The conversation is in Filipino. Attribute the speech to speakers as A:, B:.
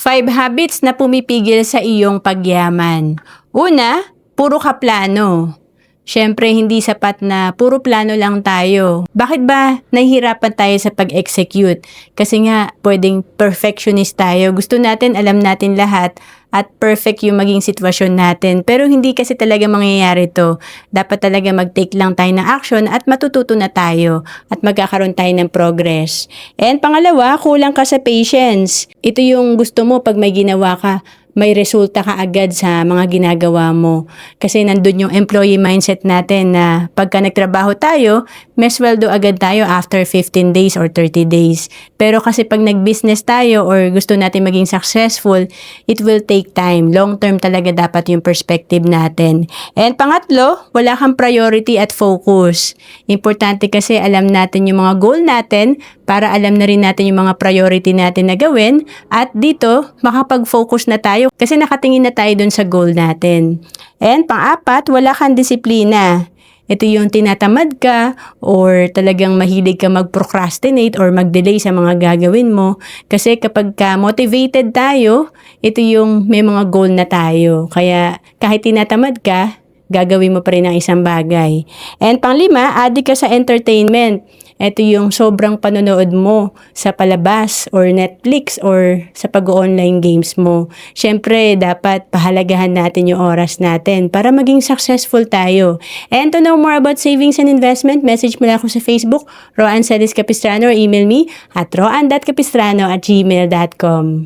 A: 5 habits na pumipigil sa iyong pagyaman. Una, puro ka plano. Siyempre, hindi sapat na puro plano lang tayo. Bakit ba nahihirapan tayo sa pag-execute? Kasi nga, pwedeng perfectionist tayo. Gusto natin, alam natin lahat at perfect yung maging sitwasyon natin. Pero hindi kasi talaga mangyayari to. Dapat talaga mag-take lang tayo ng action at matututo na tayo at magkakaroon tayo ng progress. And pangalawa, kulang ka sa patience. Ito yung gusto mo pag may ginawa ka, may resulta ka agad sa mga ginagawa mo. Kasi nandun yung employee mindset natin na pagka nagtrabaho tayo, may sweldo agad tayo after 15 days or 30 days. Pero kasi pag nag-business tayo or gusto natin maging successful, it will take time. Long term talaga dapat yung perspective natin. And pangatlo, wala kang priority at focus. Importante kasi alam natin yung mga goal natin para alam na rin natin yung mga priority natin na gawin at dito makapag-focus na tayo kasi nakatingin na tayo dun sa goal natin. And pang-apat, wala kang disiplina. Ito yung tinatamad ka or talagang mahilig ka mag-procrastinate or mag-delay sa mga gagawin mo. Kasi kapag ka motivated tayo, ito yung may mga goal na tayo. Kaya kahit tinatamad ka, gagawin mo pa rin ang isang bagay. And pang-lima, addict ka sa entertainment. Ito yung sobrang panonood mo sa palabas or Netflix or sa pag-online games mo. Siyempre, dapat pahalagahan natin yung oras natin para maging successful tayo. And to know more about savings and investment, message mo lang ako sa Facebook, Roan Celis Capistrano, or email me at roan.capistrano@gmail.com.